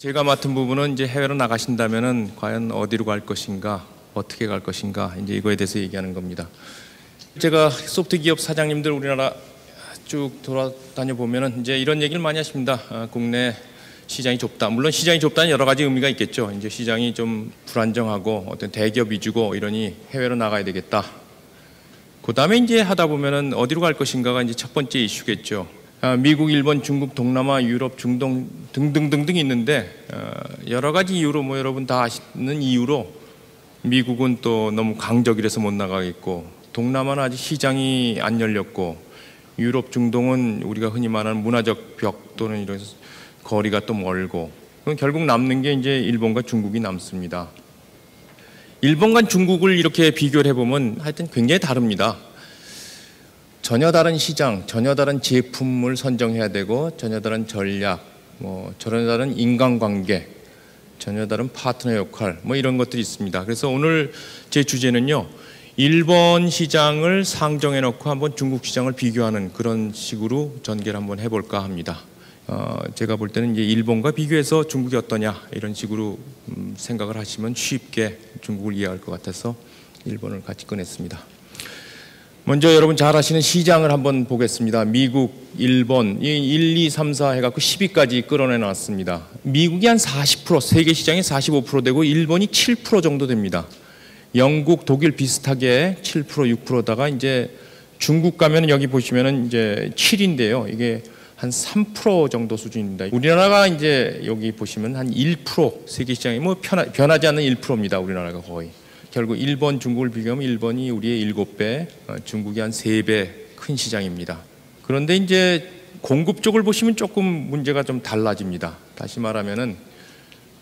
제가 맡은 부분은 이제 해외로 나가신다면은 과연 어디로 갈 것인가, 어떻게 갈 것인가, 이제 이거에 대해서 얘기하는 겁니다. 제가 소프트 기업 사장님들 우리나라 쭉 돌아다녀 보면은 이제 이런 얘기를 많이 하십니다. 국내 시장이 좁다. 물론 시장이 좁다는 여러 가지 의미가 있겠죠. 이제 시장이 좀 불안정하고 어떤 대기업 위주고 이러니 해외로 나가야 되겠다. 그 다음에 이제 하다 보면은 어디로 갈 것인가가 이제 첫 번째 이슈겠죠. 미국, 일본, 중국, 동남아, 유럽, 중동 등등등등 있는데 여러 가지 이유로 뭐 여러분 다 아시는 이유로 미국은 또 너무 강적이라서 못 나가겠고, 동남아는 아직 시장이 안 열렸고, 유럽, 중동은 우리가 흔히 말하는 문화적 벽 또는 이런 거리가 또 멀고, 그럼 결국 남는 게 이제 일본과 중국이 남습니다. 일본과 중국을 이렇게 비교를 해보면 하여튼 굉장히 다릅니다. 전혀 다른 시장, 전혀 다른 제품을 선정해야 되고, 전혀 다른 전략, 전혀 다른 인간관계, 전혀 다른 파트너 역할, 이런 것들이 있습니다. 그래서 오늘 제 주제는요, 일본 시장을 상정해 놓고 한번 중국 시장을 비교하는 그런 식으로 전개를 한번 해볼까 합니다. 제가 볼 때는 이제 일본과 비교해서 중국이 어떠냐 이런 식으로 생각을 하시면 쉽게 중국을 이해할 것 같아서 일본을 같이 꺼냈습니다. 먼저 여러분 잘 아시는 시장을 한번 보겠습니다. 미국, 일본, 1, 2, 3, 4 해갖고 10위까지 끌어내 놨습니다. 미국이 한 40%, 세계 시장이 45% 되고 일본이 7% 정도 됩니다. 영국, 독일 비슷하게 7%, 6%다가 이제 중국 가면은 여기 보시면은 이제 7인데요. 이게 한 3% 정도 수준입니다. 우리나라가 이제 여기 보시면 한 1%, 세계 시장이 변하지 않는 1%입니다. 우리나라가 거의. 결국 일본, 중국을 비교하면 일본이 우리의 7배, 중국이 한 3배 큰 시장입니다. 그런데 이제 공급 쪽을 보시면 조금 문제가 좀 달라집니다. 다시 말하면은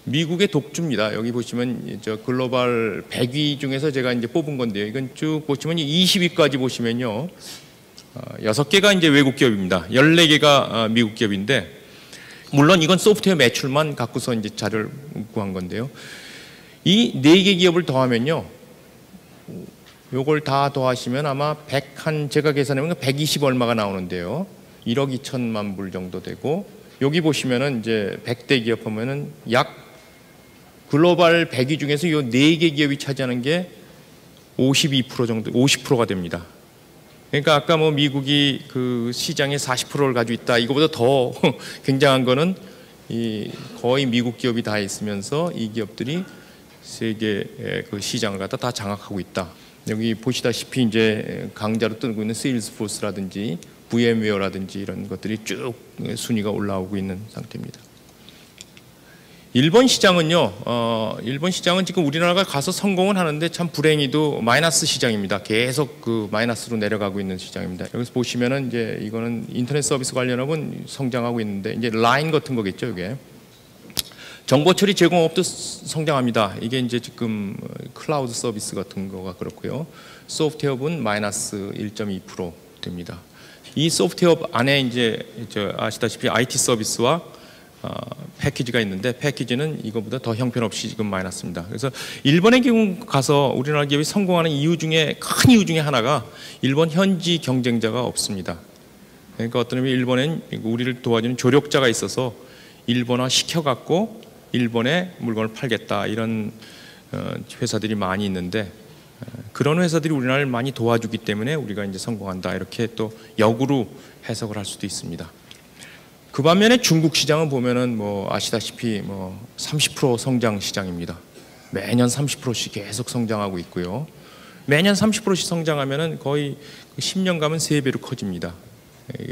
미국의 독주입니다. 여기 보시면 저 글로벌 100위 중에서 제가 이제 뽑은 건데요. 이건 쭉 보시면 20위까지 보시면요. 6개가 이제 외국 기업입니다. 14개가 미국 기업인데, 물론 이건 소프트웨어 매출만 갖고서 이제 자료를 구한 건데요. 이 4개 기업을 더하면요, 요걸 다 더하시면 아마 제가 계산해보면 120 얼마가 나오는데요. 1억 2천만 불 정도 되고, 여기 보시면은 이제 100대 기업 하면은 약 글로벌 100위 중에서 이 4개 기업이 차지하는 게 52% 정도, 50%가 됩니다. 그러니까 아까 미국이 그 시장의 40%를 가지고 있다. 이거보다 더 굉장한 거는 거의 미국 기업이 다 있으면서 이 기업들이 세계 그 시장을 갖다 다 장악하고 있다. 여기 보시다시피 이제 강자로 뜨고 있는 세일즈포스라든지 VM웨어라든지 이런 것들이 쭉 순위가 올라오고 있는 상태입니다. 일본 시장은요, 일본 시장은 지금 우리나라가 가서 성공은 하는데 참 불행히도 마이너스 시장입니다. 계속 그 마이너스로 내려가고 있는 시장입니다. 여기서 보시면은 이제 이거는 인터넷 서비스 관련하고는 성장하고 있는데, 이제 라인 같은 거겠죠, 이게. 정보 처리 제공업도 성장합니다. 이게 이제 지금 클라우드 서비스 같은 거가 그렇고요. 소프트웨어는 마이너스 1.2% 됩니다. 이 소프트웨어 안에 이제 아시다시피 IT 서비스와 패키지가 있는데, 패키지는 이거보다 더 형편없이 지금 마이너스입니다. 그래서 일본의 경우 가서 우리나라 기업이 성공하는 큰 이유 중에 하나가 일본 현지 경쟁자가 없습니다. 그러니까 어떤 의미 일본엔 우리를 도와주는 조력자가 있어서 일본화 시켜갖고 일본에 물건을 팔겠다, 이런 회사들이 많이 있는데, 그런 회사들이 우리나라를 많이 도와주기 때문에 우리가 이제 성공한다, 이렇게 또 역으로 해석을 할 수도 있습니다. 그 반면에 중국 시장은 보면은 아시다시피 30% 성장 시장입니다. 매년 30%씩 계속 성장하고 있고요. 매년 30%씩 성장하면은 거의 10년 가면 3배로 커집니다.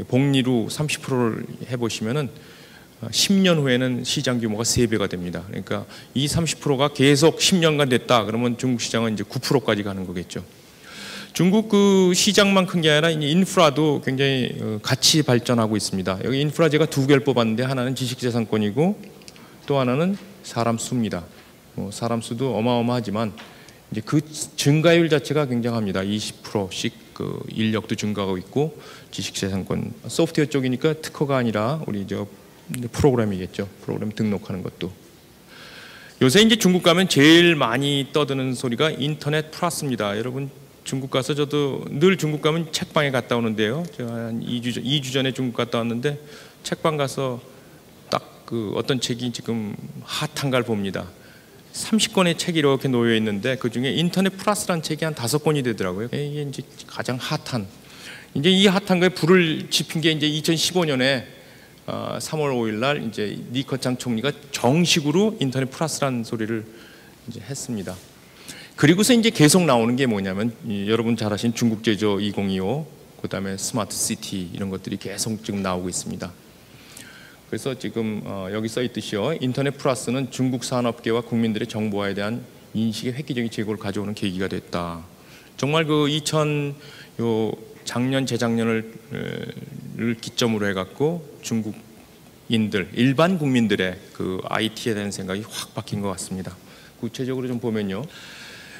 복리로 30%를 해보시면은 10년 후에는 시장 규모가 3배가 됩니다. 그러니까 이 30%가 계속 10년간 됐다 그러면 중국 시장은 이제 9%까지 가는 거겠죠. 중국 그 시장만 큰 게 아니라 인프라도 굉장히 같이 발전하고 있습니다. 여기 인프라 제가 2개를 뽑았는데, 하나는 지식재산권이고 또 하나는 사람 수입니다. 사람 수도 어마어마하지만 이제 그 증가율 자체가 굉장합니다. 20%씩 그 인력도 증가하고 있고, 지식재산권 소프트웨어 쪽이니까 특허가 아니라 우리 프로그램이겠죠. 프로그램 등록하는 것도. 요새 이제 중국 가면 제일 많이 떠드는 소리가 인터넷 플러스입니다. 여러분 중국 가서 저도 늘 중국 가면 책방에 갔다 오는데요. 제가 한 2주 전에 중국 갔다 왔는데 책방 가서 딱 그 어떤 책이 지금 핫한가를 봅니다. 30권의 책이 이렇게 놓여 있는데 그 중에 인터넷 플러스라는 책이 한 5권이 되더라고요. 이게 이제 가장 핫한, 이제 이 핫한 거에 불을 지핀 게 이제 2015년에 3월 5일 날 이제 리커창 총리가 정식으로 인터넷 플러스라는 소리를 이제 했습니다. 그리고서 이제 계속 나오는 게 뭐냐면 여러분 잘 아시는 중국 제조 2025, 그다음에 스마트 시티 이런 것들이 계속 지금 나오고 있습니다. 그래서 지금 여기 써 있듯이요, 인터넷 플러스는 중국 산업계와 국민들의 정보화에 대한 인식의 획기적인 제고를 가져오는 계기가 됐다. 정말 그 작년 재작년을 기점으로 해갖고 중국인들 일반 국민들의 그 IT에 대한 생각이 확 바뀐 것 같습니다. 구체적으로 좀 보면요,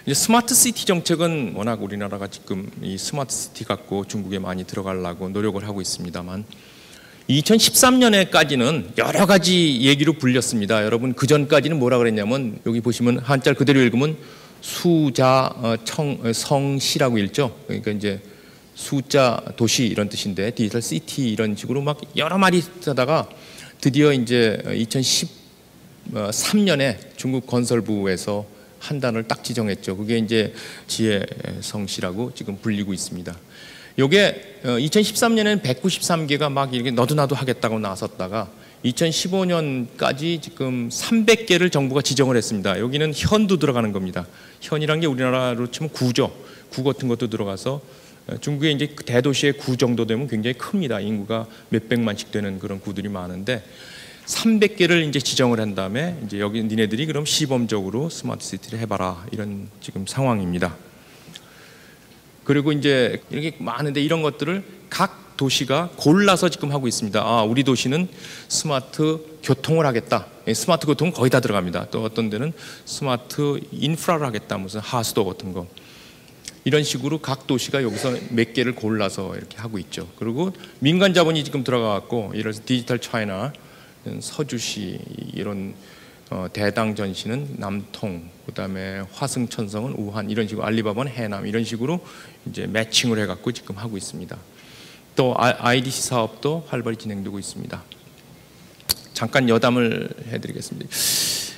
이제 스마트 시티 정책은 워낙 우리나라가 지금 이 스마트 시티 갖고 중국에 많이 들어가려고 노력을 하고 있습니다만 2013년에까지는 여러 가지 얘기로 불렸습니다. 여러분 그 전까지는 뭐라 그랬냐면 여기 보시면 한자를 그대로 읽으면 성시라고 읽죠. 그러니까 이제 숫자 도시 이런 뜻인데 디지털 시티 이런 식으로 막 여러 마디 하다가 드디어 이제 2013년에 중국 건설부에서 한 단어를 딱 지정했죠. 그게 이제 지혜성시라고 지금 불리고 있습니다. 요게 2013년에는 193개가 막 이렇게 너도나도 하겠다고 나섰다가 2015년까지 지금 300개를 정부가 지정을 했습니다. 여기는 현도 들어가는 겁니다. 현이란 게 우리나라로 치면 구죠. 구 같은 것도 들어가서 중국의 이제 대도시의 구 정도 되면 굉장히 큽니다. 인구가 몇백만씩 되는 그런 구들이 많은데 300개를 이제 지정을 한 다음에 이제 여기 니네들이 그럼 시범적으로 스마트 시티를 해봐라 이런 지금 상황입니다. 그리고 이제 이렇게 많은데 이런 것들을 각 도시가 골라서 지금 하고 있습니다. 우리 도시는 스마트 교통을 하겠다. 스마트 교통은 거의 다 들어갑니다. 또 어떤 데는 스마트 인프라를 하겠다. 무슨 하수도 같은 거. 이런 식으로 각 도시가 여기서 몇 개를 골라서 이렇게 하고 있죠. 그리고 민간 자본이 지금 들어가갖고 예를 들어서 디지털 차이나 서주시 이런 대당 전시는 남통, 그다음에 화승천성은 우한 이런 식으로 알리바바는 해남 이런 식으로 이제 매칭을 해갖고 지금 하고 있습니다. 또 IDC 사업도 활발히 진행되고 있습니다. 잠깐 여담을 해드리겠습니다.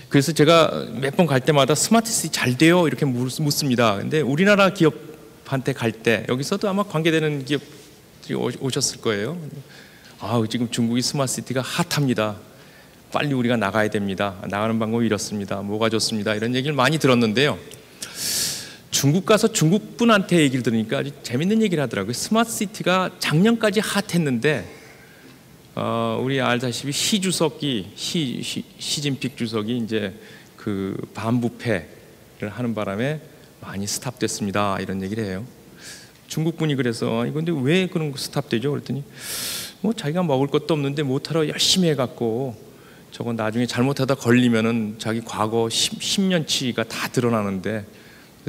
그래서 제가 몇 번 갈 때마다 스마트 시티 잘 돼요 이렇게 묻습니다. 근데 우리나라 기업한테 갈 때 여기서도 아마 관계되는 기업들이 오셨을 거예요. 지금 중국이 스마트 시티가 핫합니다. 빨리 우리가 나가야 됩니다. 나가는 방법이 이렇습니다. 뭐가 좋습니다. 이런 얘기를 많이 들었는데요. 중국 가서 중국 분한테 얘기를 들으니까 아주 재밌는 얘기를 하더라고요. 스마트 시티가 작년까지 핫했는데 우리 알다시피 시진핑 주석이 이제 그 반부패를 하는 바람에 많이 스탑됐습니다. 이런 얘기를 해요. 중국 분이 그래서 근데 왜 그런 거 스탑되죠? 그랬더니 뭐 자기가 먹을 것도 없는데 못하러 열심히 해갖고 저건 나중에 잘못하다 걸리면은 자기 과거 10년치가 다 드러나는데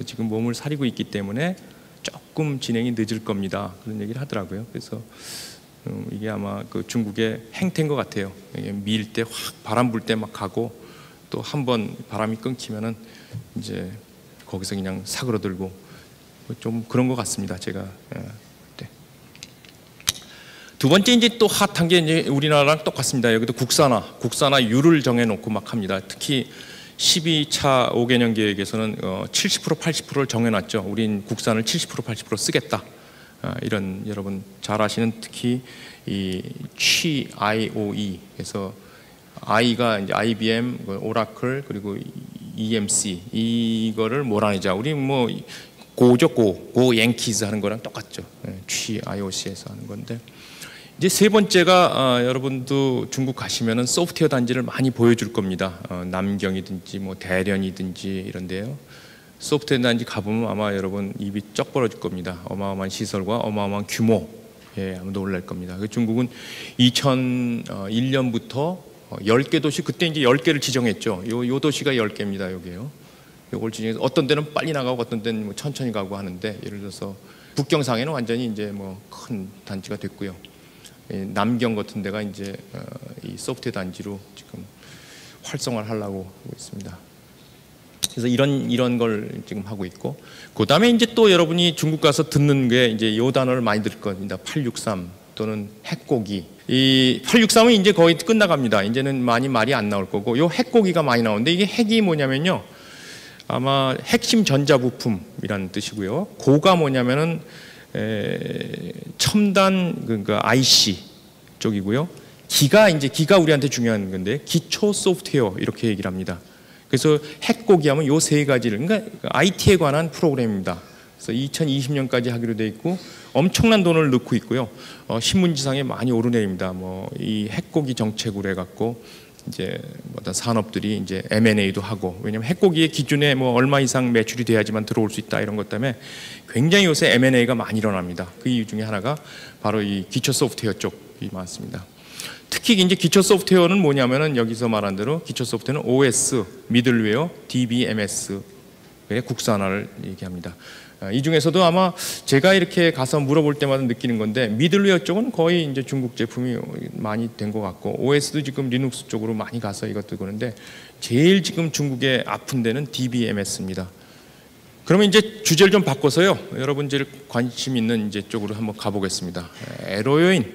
지금 몸을 사리고 있기 때문에 조금 진행이 늦을 겁니다. 그런 얘기를 하더라고요. 그래서 이게 아마 그 중국의 행태인 것 같아요. 밀 때 확 바람 불 때 막 가고 또 한번 바람이 끊기면은 이제 거기서 그냥 사그러들고 좀 그런 것 같습니다. 제가. 네. 두 번째 이제 또 핫한 게 이제 우리나라랑 똑같습니다. 여기도 국산화율을 정해놓고 막 합니다. 특히 12차 5개년 계획에서는 70% 80%를 정해놨죠. 우린 국산을 70% 80% 쓰겠다. 이런 여러분 잘 아시는 특히 이 IOE 그래서 I가 이제 IBM, 오라클 그리고 EMC 이거를 몰아내자. 우리 뭐 고죠 고 양키즈 하는 거랑 똑같죠. IOC에서 하는 건데 이제 세 번째가 여러분도 중국 가시면은 소프트웨어 단지를 많이 보여줄 겁니다. 남경이든지 뭐 대련이든지 이런데요. 소프트웨어 단지 가보면 아마 여러분 입이 쩍 벌어질 겁니다. 어마어마한 시설과 어마어마한 규모, 아마 놀랄 겁니다. 중국은 2001년부터 10개 도시, 그때 이제 10개를 지정했죠. 요 도시가 10개입니다. 여기요. 요걸 지정해서 어떤 데는 빨리 나가고 어떤 데는 뭐 천천히 가고 하는데 예를 들어서 북경상에는 완전히 이제 뭐 큰 단지가 됐고요. 남경 같은 데가 이제 이 소프트웨어 단지로 지금 활성화를 하려고 하고 있습니다. 그래서 이런 걸 지금 하고 있고, 그 다음에 이제 또 여러분이 중국 가서 듣는 게 이제 요 단어를 많이 들을 겁니다. 863 또는 핵고기. 이 863은 이제 거의 끝나갑니다. 이제는 많이 말이 안 나올 거고, 요 핵고기가 많이 나오는데, 이게 핵이 뭐냐면요, 아마 핵심 전자부품이라는 뜻이고요. 고가 뭐냐면은 첨단 그러니까 IC 쪽이고요. 기가 우리한테 중요한 건데, 기초 소프트웨어 이렇게 얘기를 합니다. 그래서 핵고기 하면 요 세 가지를, 그러니까 IT에 관한 프로그램입니다. 그래서 2020년까지 하기로 돼 있고 엄청난 돈을 넣고 있고요. 신문지상에 많이 오르내립니다. 뭐 이 핵고기 정책으로 해갖고 이제 어떤 산업들이 이제 M&A도 하고, 왜냐하면 핵고기의 기준에 뭐 얼마 이상 매출이 돼야지만 들어올 수 있다 이런 것 때문에 굉장히 요새 M&A가 많이 일어납니다. 그 이유 중에 하나가 바로 이 기초 소프트웨어 쪽이 많습니다. 특히 이제 기초 소프트웨어는 뭐냐면은 여기서 말한 대로 기초 소프트웨어는 OS, 미들웨어, DBMS의 국산화를 얘기합니다. 이 중에서도 아마 제가 이렇게 가서 물어볼 때마다 느끼는 건데, 미들웨어 쪽은 거의 이제 중국 제품이 많이 된 것 같고, OS도 지금 리눅스 쪽으로 많이 가서 이것도 그런데, 제일 지금 중국에 아픈 데는 DBMS입니다. 그러면 이제 주제를 좀 바꿔서요, 여러분들 관심 있는 이제 쪽으로 한번 가보겠습니다. 에러 요인.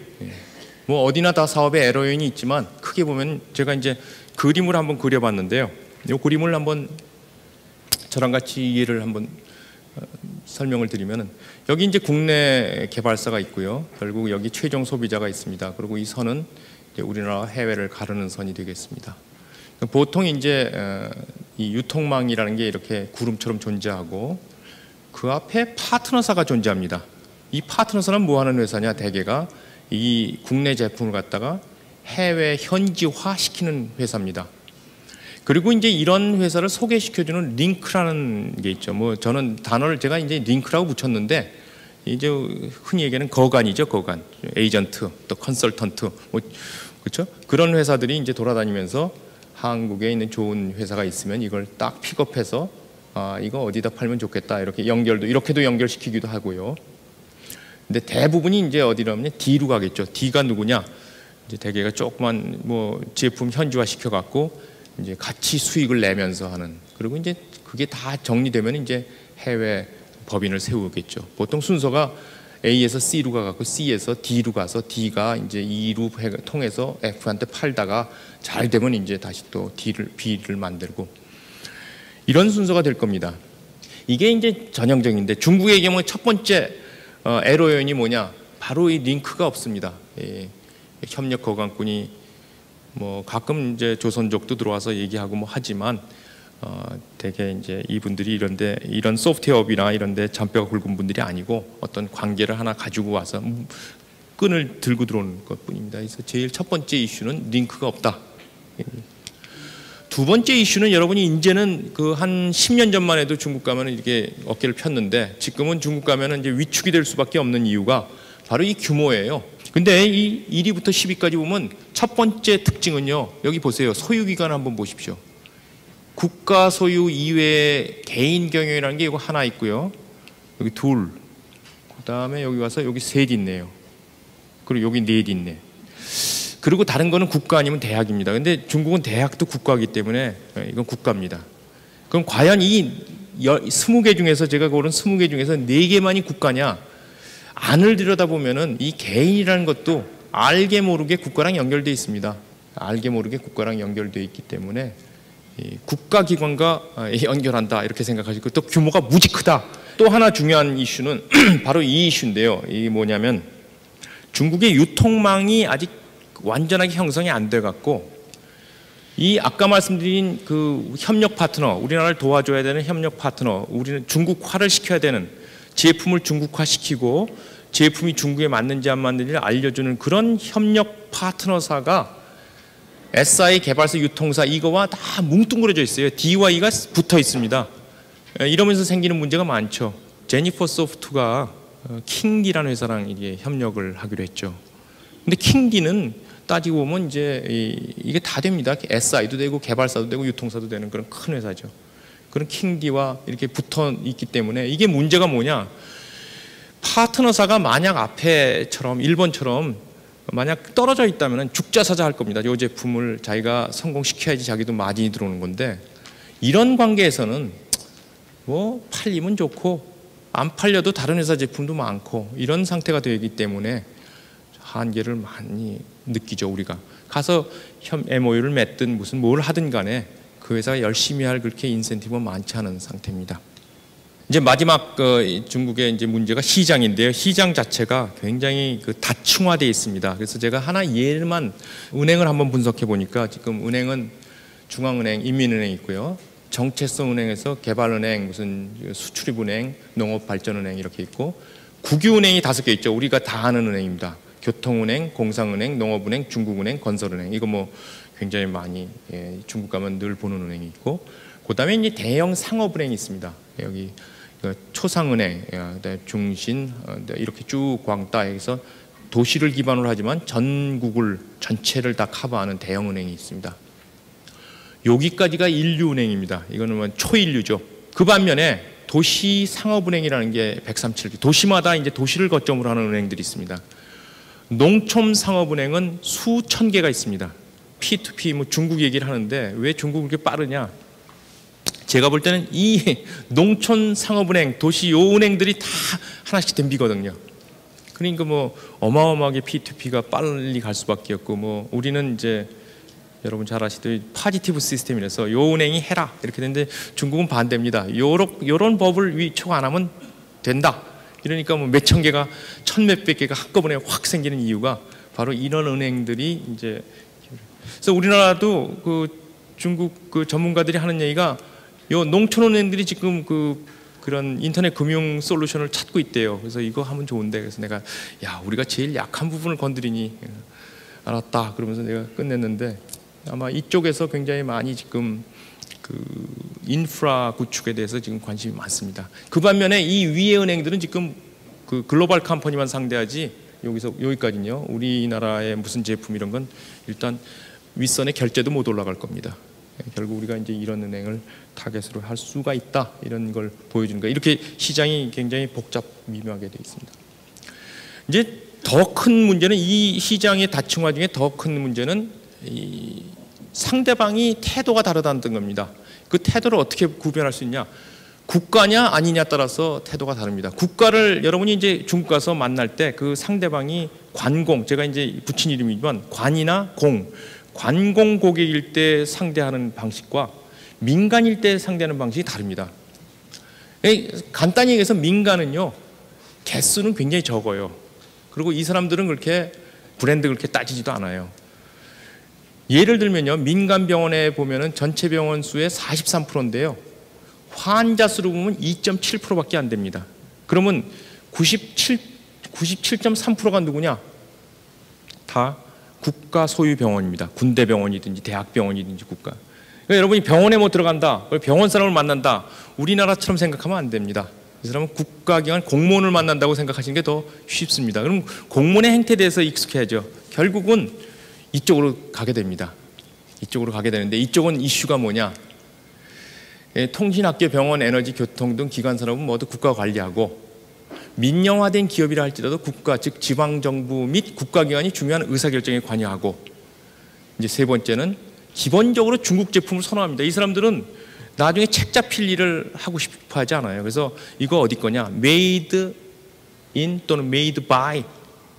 뭐 어디나 다 사업에 에러 요인이 있지만, 크게 보면 제가 이제 그림을 한번 그려봤는데요. 이 그림을 한번 저랑 같이 이해를 한번 설명을 드리면은, 여기 이제 국내 개발사가 있고요. 결국 여기 최종 소비자가 있습니다. 그리고 이 선은 이제 우리나라 해외를 가르는 선이 되겠습니다. 보통 이제 이 유통망이라는 게 이렇게 구름처럼 존재하고, 그 앞에 파트너사가 존재합니다. 이 파트너사는 뭐 하는 회사냐? 대개가 이 국내 제품을 갖다가 해외 현지화 시키는 회사입니다. 그리고 이제 이런 회사를 소개시켜주는 링크라는 게 있죠. 뭐 저는 단어를 제가 이제 링크라고 붙였는데, 이제 흔히 얘기하는 거간이죠, 거간. 에이전트, 또 컨설턴트, 뭐 그렇죠? 그런 회사들이 이제 돌아다니면서 한국에 있는 좋은 회사가 있으면 이걸 딱 픽업해서 이거 어디다 팔면 좋겠다 이렇게 이렇게도 연결시키기도 하고요. 근데 대부분이 이제 어디라면 D로 가겠죠. D가 누구냐? 이제 대개가 조그만 뭐 제품 현지화 시켜갖고 이제 같이 수익을 내면서 하는. 그리고 이제 그게 다 정리되면 이제 해외 법인을 세우겠죠. 보통 순서가 A에서 C로 가갖고 C에서 D로 가서 D가 이제 E로 통해서 F한테 팔다가 잘 되면 이제 다시 또 B를 만들고, 이런 순서가 될 겁니다. 이게 이제 전형적인데, 중국의 경우에 첫 번째 에러 요인이 뭐냐? 바로 이 링크가 없습니다. 협력 거강꾼이 뭐 가끔 이제 조선족도 들어와서 얘기하고 뭐 하지만, 되게 이제 이분들이 이런 소프트웨어업이나 이런데 잔뼈가 굵은 분들이 아니고 어떤 관계를 하나 가지고 와서 끈을 들고 들어오는 것뿐입니다. 그래서 제일 첫 번째 이슈는 링크가 없다. 두 번째 이슈는, 여러분이 이제는 그 한 10년 전만 해도 중국 가면은 이렇게 어깨를 폈는데, 지금은 중국 가면은 이제 위축이 될 수밖에 없는 이유가 바로 이 규모예요. 근데 이 1위부터 10위까지 보면 첫 번째 특징은요, 여기 보세요. 소유기관 한번 보십시오. 국가 소유 이외에 개인 경영이라는 게 이거 하나 있고요. 여기 둘. 그 다음에 여기 와서 여기 셋 있네요. 그리고 여기 넷 있네. 그리고 다른 거는 국가 아니면 대학입니다. 근데 중국은 대학도 국가이기 때문에 이건 국가입니다. 그럼 과연 이 20개 중에서, 제가 고른 20개 중에서 4개만이 국가냐? 안을 들여다보면은 이 개인이라는 것도 알게 모르게 국가랑 연결되어 있습니다. 알게 모르게 국가랑 연결되어 있기 때문에 국가기관과 연결한다 이렇게 생각하시고, 또 규모가 무지 크다. 또 하나 중요한 이슈는 바로 이 이슈인데요. 이게 뭐냐면, 중국의 유통망이 아직 완전하게 형성이 안 돼 갖고, 이 아까 말씀드린 그 협력 파트너, 우리나라를 도와줘야 되는 협력 파트너, 우리는 중국화를 시켜야 되는, 제품을 중국화시키고 제품이 중국에 맞는지 안 맞는지를 알려주는 그런 협력 파트너사가 SI 개발사, 유통사 이거와 다 뭉뚱그려져 있어요. D와 E가 붙어 있습니다. 이러면서 생기는 문제가 많죠. 제니퍼 소프트가 킹디라는 회사랑 이게 협력을 하기로 했죠. 근데 킹디는 따지고 보면 이제 이게 다 됩니다. SI도 되고 개발사도 되고 유통사도 되는 그런 큰 회사죠. 그런 킹디와 이렇게 붙어 있기 때문에, 이게 문제가 뭐냐? 파트너사가 만약 앞에처럼 일본처럼 만약 떨어져 있다면 죽자사자 할 겁니다. 이 제품을 자기가 성공시켜야지 자기도 마진이 들어오는 건데, 이런 관계에서는 뭐 팔리면 좋고 안 팔려도 다른 회사 제품도 많고 이런 상태가 되기 때문에 한계를 많이 느끼죠. 우리가 가서 MOU를 맺든 무슨 뭘 하든 간에 그 회사가 열심히 할 그렇게 인센티브가 많지 않은 상태입니다. 이제 마지막 중국의 이제 문제가 시장인데요. 시장 자체가 굉장히 다층화되어 있습니다. 그래서 제가 하나 예만 은행을 한번 분석해 보니까 지금 은행은 중앙은행, 인민은행 있고요. 정체성 은행에서 개발은행, 무슨 수출입은행, 농업발전은행 이렇게 있고 국유은행이 5개 있죠. 우리가 다 아는 은행입니다. 교통은행, 공상은행, 농업은행, 중국은행, 건설은행. 이거 뭐 굉장히 많이 중국 가면 늘 보는 은행이 있고 그다음에 이제 대형 상업은행이 있습니다. 여기 초상은행, 중신 이렇게 쭉 광따에서 도시를 기반으로 하지만 전국을 전체를 다 커버하는 대형 은행이 있습니다. 여기까지가 인류은행입니다. 이거는 뭐 초인류죠. 그 반면에 도시 상업은행이라는 게 137개. 도시마다 이제 도시를 거점으로 하는 은행들이 있습니다. 농촌 상업은행은 수천 개가 있습니다. P2P 뭐 중국 얘기를 하는데 왜 중국이 그렇게 빠르냐? 제가 볼 때는 이 농촌 상업은행, 도시 요 은행들이 다 하나씩 덤비거든요. 그러니까 뭐 어마어마하게 P2P가 빨리 갈 수밖에 없고 뭐 우리는 이제 여러분 잘 아시듯이 파지티브 시스템이라서 요 은행이 해라 이렇게 되는데 중국은 반대입니다. 요런 법을 위촉 안 하면 된다. 이러니까 뭐 몇천 개가 천몇백 개가 한꺼번에 확 생기는 이유가 바로 이런 은행들이 이제 그래서 우리나라도 중국 전문가들이 하는 얘기가 요 농촌 은행들이 지금 그런 인터넷 금융 솔루션을 찾고 있대요. 그래서 이거 하면 좋은데 그래서 내가 야 우리가 제일 약한 부분을 건드리니 알았다 그러면서 내가 끝냈는데 아마 이쪽에서 굉장히 많이 지금 인프라 구축에 대해서 지금 관심이 많습니다. 그 반면에 이 위의 은행들은 지금 글로벌 컴퍼니만 상대하지 여기까지는요. 우리나라의 무슨 제품 이런 건 일단 윗선에 결제도 못 올라갈 겁니다. 결국 우리가 이제 이런 은행을 타겟으로 할 수가 있다 이런 걸 보여주는 거예요. 이렇게 시장이 굉장히 복잡 미묘하게 되어 있습니다. 이제 더 큰 문제는 이 시장의 다층화 중에 더 큰 문제는 이 상대방이 태도가 다르다는 겁니다. 그 태도를 어떻게 구별할 수 있냐? 국가냐 아니냐 따라서 태도가 다릅니다. 국가를 여러분이 이제 중국 가서 만날 때 그 상대방이 관공, 제가 이제 붙인 이름이지만 관이나 관공 고객일 때 상대하는 방식과 민간일 때 상대하는 방식이 다릅니다. 간단히 얘기해서 민간은요 개수는 굉장히 적어요. 그리고 이 사람들은 그렇게 브랜드 그렇게 따지지도 않아요. 예를 들면요 민간 병원에 보면은 전체 병원 수의 43%인데요 환자 수로 보면 2.7%밖에 안 됩니다. 그러면 97.3%가 누구냐? 다 국가 소유 병원입니다. 군대 병원이든지 대학 병원이든지 국가. 그러니까 여러분이 병원에 못 들어간다, 병원 사람을 만난다. 우리나라처럼 생각하면 안 됩니다. 이 사람은 국가기관 공무원을 만난다고 생각하시는 게 더 쉽습니다. 그럼 공무원의 행태에 대해서 익숙해야죠. 결국은 이쪽으로 가게 됩니다. 이쪽으로 가게 되는데 이쪽은 이슈가 뭐냐? 통신학교, 병원, 에너지, 교통 등 기관 산업은 모두 국가가 관리하고 민영화된 기업이라 할지라도 국가, 즉 지방정부 및 국가기관이 중요한 의사결정에 관여하고 이제 세 번째는 기본적으로 중국 제품을 선호합니다. 이 사람들은 나중에 책 잡힐 일을 하고 싶어 하지 않아요. 그래서 이거 어디 거냐? Made in 또는 Made by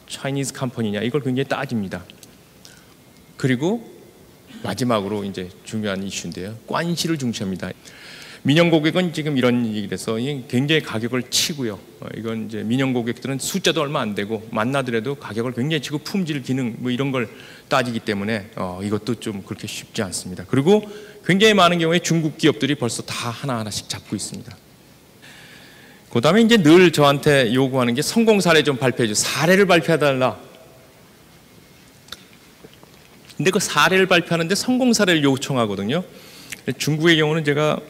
Chinese company냐 이걸 굉장히 따집니다. 그리고 마지막으로 이제 중요한 이슈인데요. 관시를 중시합니다. 민영 고객은 지금 이런 얘기를 해서 굉장히 가격을 치고요. 이건 이제 민영 고객들은 숫자도 얼마 안 되고 만나더라도 가격을 굉장히 치고 품질, 기능 뭐 이런 걸 따지기 때문에 이것도 좀 그렇게 쉽지 않습니다. 그리고 굉장히 많은 경우에 중국 기업들이 벌써 다 하나하나씩 잡고 있습니다. 그 다음에 이제 늘 저한테 요구하는 게 성공 사례 좀 발표해 줘. 사례를 발표해달라. 근데 그 사례를 발표하는데 성공 사례를 요청하거든요. 중국의 경우는 제가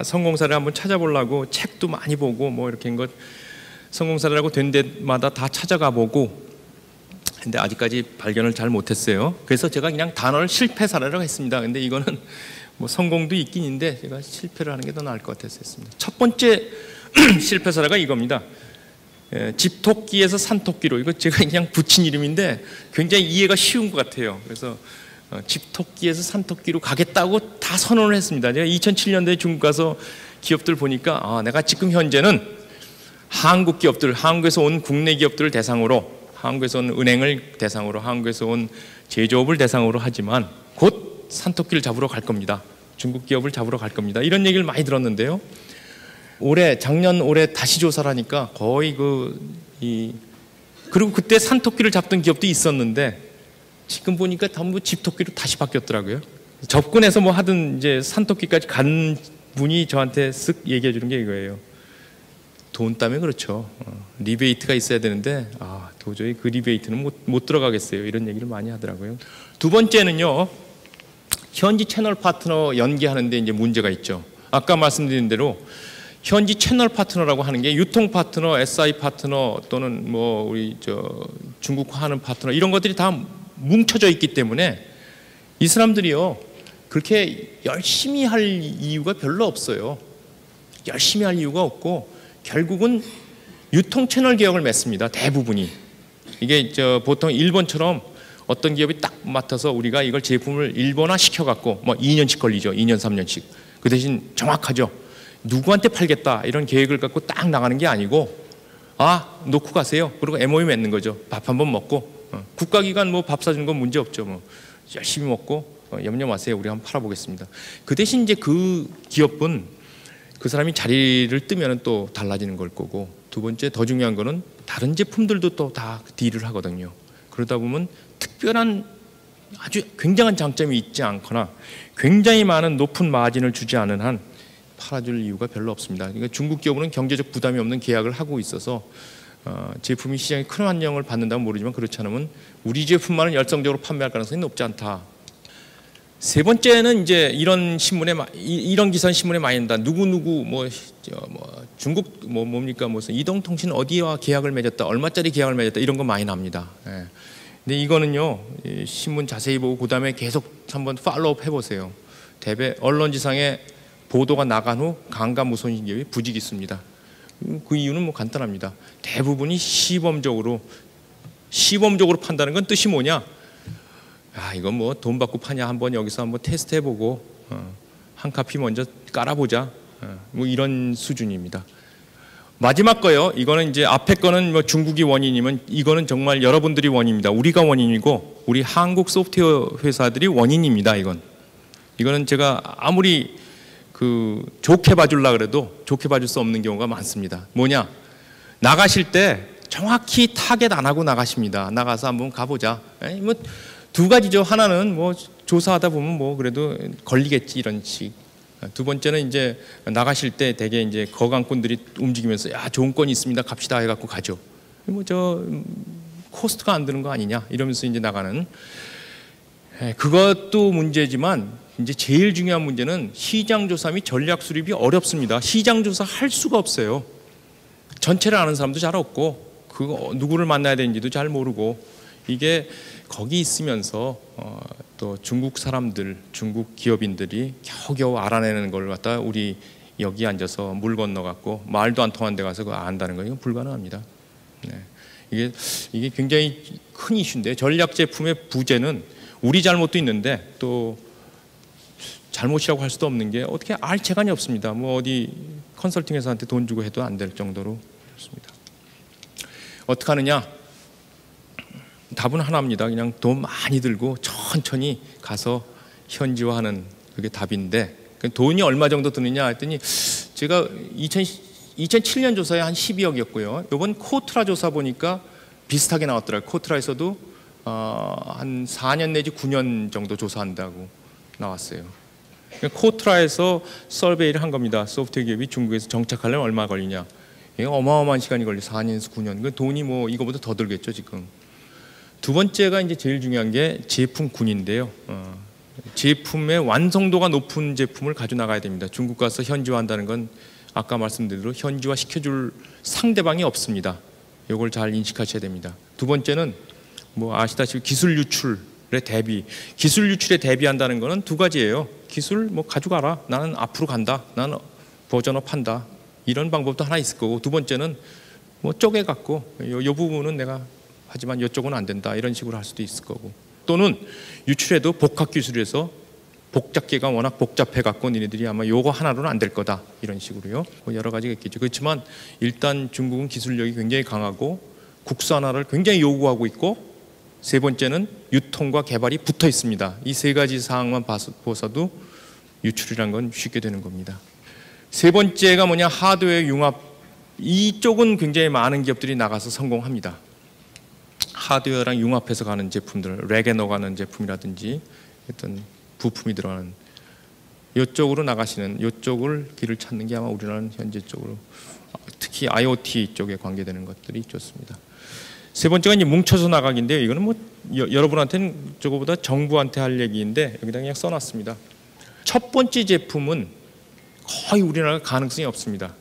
성공 사례를 한번 찾아보려고 책도 많이 보고 뭐 이렇게 한 것 성공 사례라고 된 데마다 다 찾아가 보고 근데 아직까지 발견을 잘 못했어요. 그래서 제가 그냥 단어를 실패 사례라고 했습니다. 근데 이거는 뭐 성공도 있긴 있는데 제가 실패를 하는 게 더 나을 것 같아서 했습니다. 첫 번째 실패 사례가 이겁니다. 집토끼에서 산토끼로, 이거 제가 그냥 붙인 이름인데 굉장히 이해가 쉬운 것 같아요. 그래서 집토끼에서 산토끼로 가겠다고 다 선언을 했습니다. 제가 2007년도에 중국 가서 기업들 보니까 내가 지금 현재는 한국 기업들, 한국에서 온 국내 기업들을 대상으로 한국에서 온 은행을 대상으로, 한국에서 온 제조업을 대상으로 하지만 곧 산토끼를 잡으러 갈 겁니다. 중국 기업을 잡으러 갈 겁니다. 이런 얘기를 많이 들었는데요. 작년 올해 다시 조사를 하니까 거의 그리고 그때 산토끼를 잡던 기업도 있었는데 지금 보니까 전부 집토끼로 다시 바뀌었더라고요. 접근해서 뭐 하든 이제 산토끼까지 간 분이 저한테 쓱 얘기해 주는 게 이거예요. 돈 때문에 그렇죠. 리베이트가 있어야 되는데 도저히 그 리베이트는 못 들어가겠어요. 이런 얘기를 많이 하더라고요. 두 번째는요. 현지 채널 파트너 연계하는데 이제 문제가 있죠. 아까 말씀드린 대로 현지 채널 파트너라고 하는 게 유통 파트너, SI 파트너 또는 뭐 우리 중국화하는 파트너 이런 것들이 다 뭉쳐져 있기 때문에 이 사람들이요 그렇게 열심히 할 이유가 별로 없어요. 열심히 할 이유가 없고 결국은 유통 채널 계약을 맺습니다. 대부분이 이게 보통 일본처럼 어떤 기업이 딱 맡아서 우리가 이걸 제품을 일본화 시켜갖고 뭐 2년씩 걸리죠. 2년, 3년씩. 그 대신 정확하죠. 누구한테 팔겠다 이런 계획을 갖고 딱 나가는 게 아니고 놓고 가세요. 그리고 MOU 맺는 거죠. 밥 한번 먹고 국가기관 뭐 밥 사주는 건 문제 없죠. 뭐 열심히 먹고 염려 마세요. 우리 한번 팔아보겠습니다. 그 대신 이제 그 기업은 그 사람이 자리를 뜨면 또 달라지는 걸 거고 두 번째 더 중요한 거는 다른 제품들도 또 다 딜을 하거든요. 그러다 보면 특별한 아주 굉장한 장점이 있지 않거나 굉장히 많은 높은 마진을 주지 않은 한 팔아줄 이유가 별로 없습니다. 그러니까 중국 기업은 경제적 부담이 없는 계약을 하고 있어서 제품이 시장에 큰 환영을 받는다면 모르지만 그렇지 않으면 우리 제품만은 열성적으로 판매할 가능성이 높지 않다. 세 번째는 이제 이런 기사는 신문에 많이 난다. 누구 중국 뭡니까 무슨 이동통신 어디와 계약을 맺었다, 얼마짜리 계약을 맺었다 이런 거 많이 납니다. 예. 근데 이거는요 신문 자세히 보고 그 다음에 계속 한번 팔로우업 해보세요. 대배 언론지상에 보도가 나간 후 강간무소인 기업이 부직있습니다. 그 이유는 뭐 간단합니다. 대부분이 시범적으로 판다는 건 뜻이 뭐냐? 이건 뭐 돈 받고 파냐 한번 여기서 한번 테스트 해보고 한 카피 먼저 깔아보자. 뭐 이런 수준입니다. 마지막 거요. 이거는 이제 앞에 거는 뭐 중국이 원인이면 이거는 정말 여러분들이 원인입니다. 우리가 원인이고 우리 한국 소프트웨어 회사들이 원인입니다. 이거는 제가 아무리 좋게 봐주려고 그래도 좋게 봐줄 수 없는 경우가 많습니다. 뭐냐? 나가실 때 정확히 타겟 안 하고 나가십니다. 나가서 한번 가보자. 뭐 두 가지죠. 하나는 뭐 조사하다 보면 뭐 그래도 걸리겠지 이런 식. 두 번째는 이제 나가실 때 되게 이제 거강꾼들이 움직이면서 좋은 건이 있습니다. 갑시다 해갖고 가죠. 뭐 코스트가 안 드는 거 아니냐 이러면서 이제 나가는. 그것도 문제지만 이제 제일 중요한 문제는 시장 조사 및 전략 수립이 어렵습니다. 시장 조사 할 수가 없어요. 전체를 아는 사람도 잘 없고 누구를 만나야 되는지도 잘 모르고 이게 거기 있으면서 또 중국 사람들, 중국 기업인들이 겨우겨우 알아내는 걸 갖다 우리 여기 앉아서 물 건너갖고 말도 안 통한 데 가서 그거 안다는 거 이건 불가능합니다. 네. 이게 굉장히 큰 이슈인데 전략 제품의 부재는 우리 잘못도 있는데 또 잘못이라고 할 수도 없는 게 어떻게 알 재간이 없습니다. 뭐 어디 컨설팅 회사한테 돈 주고 해도 안 될 정도로 그렇습니다. 어떻게 하느냐? 답은 하나입니다. 그냥 돈 많이 들고 천천히 가서 현지화하는 그게 답인데 돈이 얼마 정도 드느냐 했더니 제가 2007년 조사에 한 12억이었고요. 이번 코트라 조사 보니까 비슷하게 나왔더라고요. 코트라에서도 한 4년 내지 9년 정도 조사한다고 나왔어요. 코트라에서 서베이를 한 겁니다. 소프트웨어 기업이 중국에서 정착하려면 얼마 걸리냐. 이게 어마어마한 시간이 걸려 4년에서 9년. 그 돈이 뭐 이거보다 더 들겠죠 지금. 두 번째가 이제 제일 중요한 게 제품군인데요. 제품의 완성도가 높은 제품을 가져 나가야 됩니다. 중국 가서 현지화한다는 건 아까 말씀드린 대로 현지화 시켜줄 상대방이 없습니다. 이걸 잘 인식하셔야 됩니다. 두 번째는 뭐 아시다시피 기술 유출에 대비한다는 거는 두 가지예요. 기술 뭐 가져가라. 나는 앞으로 간다. 나는 버전업 한다. 이런 방법도 하나 있을 거고 두 번째는 뭐 쪼개갖고 이 부분은 내가 하지만 이쪽은 안 된다. 이런 식으로 할 수도 있을 거고 또는 유출해도 복합기술에서 복잡계가 워낙 복잡해갖고 니네들이 아마 요거 하나로는 안 될 거다. 이런 식으로요. 뭐 여러 가지가 있겠죠. 그렇지만 일단 중국은 기술력이 굉장히 강하고 국산화를 굉장히 요구하고 있고, 세 번째는 유통과 개발이 붙어 있습니다. 이 세 가지 사항만 보서도 유출이란 건 쉽게 되는 겁니다. 세 번째가 뭐냐, 하드웨어 융합. 이쪽은 굉장히 많은 기업들이 나가서 성공합니다. 하드웨어랑 융합해서 가는 제품들, 렉에 넣어가는 제품이라든지 어떤 부품이 들어가는 이쪽으로 나가시는, 이쪽을 길을 찾는 게 아마 우리나라는 현재적으로 특히 IoT 쪽에 관계되는 것들이 좋습니다. 세 번째가 이제 뭉쳐서 나가기인데요. 이거는 뭐 여러분한테는 저거보다 정부한테 할 얘기인데 여기다 그냥 써놨습니다. 첫 번째 제품은 거의 우리나라가 가능성이 없습니다.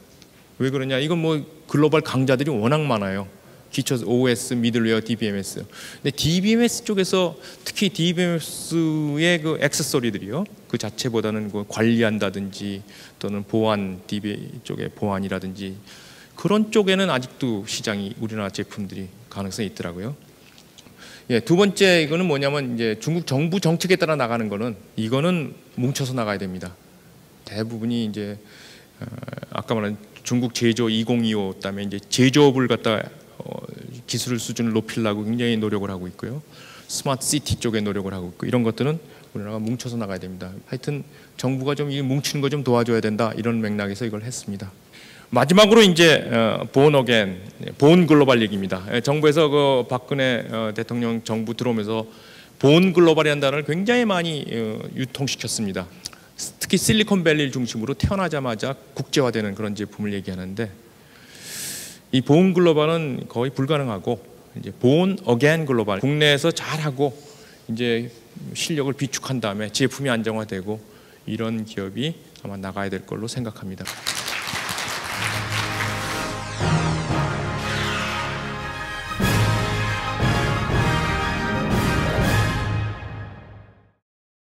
왜 그러냐? 이건 뭐 글로벌 강자들이 워낙 많아요. 기초 OS, 미들웨어, DBMS. 근데 DBMS 쪽에서 특히 DBMS의 그 액세서리들이요, 그 자체보다는 그 관리한다든지 또는 보안, DB 쪽의 보안이라든지 그런 쪽에는 아직도 시장이 우리나라 제품들이 가능성이 있더라고요. 예, 두 번째 이거는 뭐냐면 이제 중국 정부 정책에 따라 나가는 거는 이거는 뭉쳐서 나가야 됩니다. 대부분이 이제 아까 말한 중국 제조 2025 그다음에 이제 제조업을 갖다 기술 수준을 높이려고 굉장히 노력을 하고 있고요. 스마트 시티 쪽에 노력을 하고 있고, 이런 것들은 우리나라가 뭉쳐서 나가야 됩니다. 하여튼 정부가 좀 이 뭉치는 거 좀 도와줘야 된다, 이런 맥락에서 이걸 했습니다. 마지막으로 이제 본 어게인, 본 글로벌 얘기입니다. 정부에서 그 박근혜 대통령 정부 들어오면서 본 글로벌이라는 단어를 굉장히 많이 유통시켰습니다. 특히 실리콘밸리를 중심으로 태어나자마자 국제화되는 그런 제품을 얘기하는데, 이 본 글로벌은 거의 불가능하고 이제 본 어게인 글로벌, 국내에서 잘하고 이제 실력을 비축한 다음에 제품이 안정화되고 이런 기업이 아마 나가야 될 걸로 생각합니다.